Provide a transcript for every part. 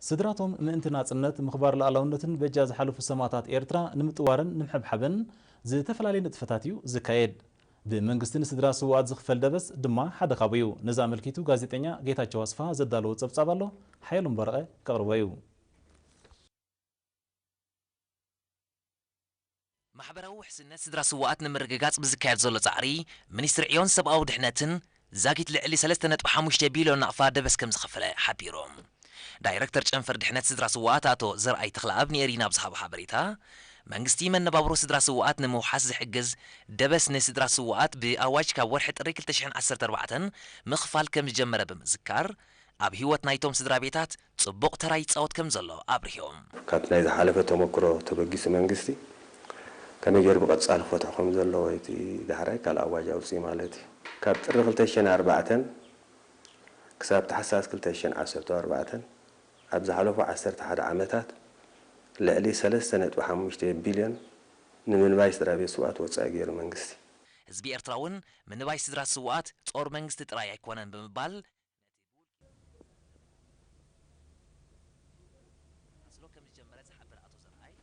سدراتهم من انتناصنت مخبار العلاونتن بجاز حلف السماتات إيرترا نمتوارن نمحبحبن زي تفلالي نتفتاتيو زكايد بمنغستن سدرا سوات زخفل دبس دما حدا خابيو نظام الكيتو غازيتنيا جيتاچو وصفها زدالو صبصابالو حيلم برقه قربويو محبراو حسنات سدرا سوات نمرغغاص بزكايد زلو صعري منستر عيون سباو دحنتن زاكيت لعلي 3.5 بليون نقفا دبس كم زخفله حبيروم دايركتور چنفر دحنت سدرا سوات اتو زرعي تخلاب نيرينا بزحاب حبريتا منغستي من نبابرو سدرا سوات نموحاس زحجز دبس نسدرا سوات بأواج كا ورحت ريكل تشحن 14 مخفال كم جمره بمذكر اب هيوت نايتوم سدرا بيتات صبق تراي تصوت كم زلو ابريهم كانت نايزه حلفه تمكرو تبغيس منغستي كان يجر بقصال فتحكم زلو ويتي دحراي قال اواج اوسي مالتي كاب طرق 2004 كساب تحساس 2014 أبز حلفوا 11 عامات لعلي 3.5 بليون من باي سدرا بي سوات وصاي غير منغستي حزب إرتراون من باي سدرا سوات ጦር መንግስት ጥራይ አይኮነን በመባል አስሎ ከመጀመሪያ ዝሐብር አቶ ዘርአይ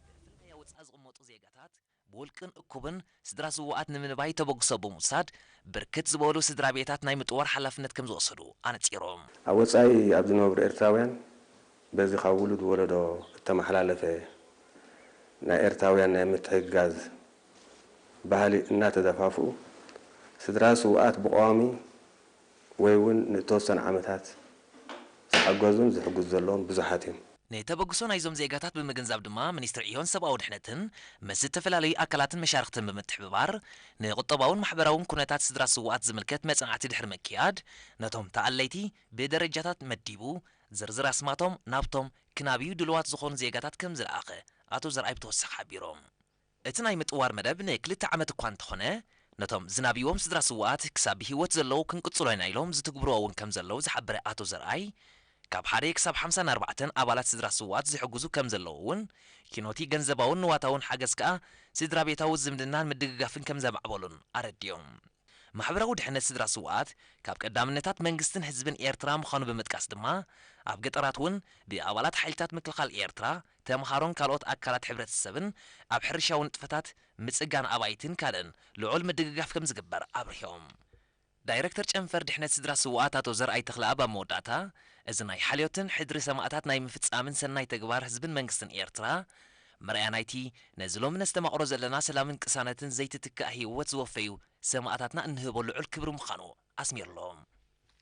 ፍልሚያ ወጻዝ ቅሞጡ ዜጋታት በወልቅን እኩብን ስድራ ስዋዓት ንምንባይ ተበግሶ በሙሳድ ብርክት ዝበሉ ስድራ ቤታት ናይ ምጥዋር ሓላፍነት ከም ዝወሰዱ ኣነፂሮም ኣወጻይ ኣብ ዝነብሩ ኤርትራውያን በዚ ካብ ውሉድ ወለዶ እተመሓላለፈ ናይ ኤርትራውያን ናይ ምትሕግጋዝ ባህሊ እናተደፋፍኡ ስድራ ስዋዓት ብቋሚ ወይ እውን ንተወሰነ ዓመታት ዝሓገዙን ዝሕግዙ ዘለዎም ብዙሓት እዮም ነተበግሶ ናይዞም ዜጋታት በመገንዛብ ድማ ሚኒስትር ኢዮን ሰብአዊ ድሕነትን መስ ተፈላለዩ ኣካላትን መሻርክትን በመትሕብባር ንቁጠባውን ማሕበራውን ኩነታት ስድራ ስዋዓት ዝምልከት መጽናዕቲ ድሕሪ መኪያድ ነቶም ተኣለይቲ ብደረጃታት መዲቡ ዝርዝር ኣስማቶም ናብቶም ክናብዩ ድልዋት ዝኾኑ ዜጋታት ከም ዝለኣኸ ኣቶ ዘርአይ ብተወሳኺ ሓቢሮም እቲ ናይ ምጥዋር መደብ ንክልተ ዓመት እኳ እንተኾነ ነቶም ዝናብዮም ስድራ ስዋዓት ክሳብ ህይወት ዘለው ክንቅጽሎ ኢና ኢሎም ዝትግብርዎ እውን ከም ዘለው ዝሓበረ ኣቶ ዘርአይ ካብ 1 ክሳብ 54 ኣባላት ስድራ ስዋዓት ዝሕግዙ ከም ዘለው እውን ኪኖቲ ገንዘባውን ንዋታውን ሓገዝ ከዓ ስድራ ቤታዊ ዝምድናን ምድግጋፍን ከም ዘማዕበሉን ኣረድዮም ማሕበራዊ ድሕነት ስድራ ስዋዓት ካብ ቀዳምነታት መንግስትን ህዝብን ኤርትራ ምዃኑ ብምጥቃስ ድማ ኣብ ገጠራት እውን ብኣባላት ሓይልታት ምክልኻል ኤርትራ ተምሃሮን ካልኦት ኣካላት ሕብረተሰብን ኣብ ሕርሻውን ጥፈታት ምጽጋን ኣባይትን ካልእን ልዑል ምድግጋፍ ከም ዝግበር ኣብርሂቦም ዳይሬክተር ጨንፈር ድሕነት ስድራ ስዋዓት ኣቶ ዘርአይ ተኽለኣብ ኣብ መወዳእታ እዚ ናይ ሓልዮትን ሕድሪ ሰማዕታት ናይ ምፍጻምን ሰናይ ተግባር ህዝብን መንግስትን ኤርትራ مرأي نايتي نزلوا من استمعوا رزلنا سلام انقسانة زيت تكاهي وتزوفيو سماعتنا انهبوا العل كبر مخانو اسمير لهم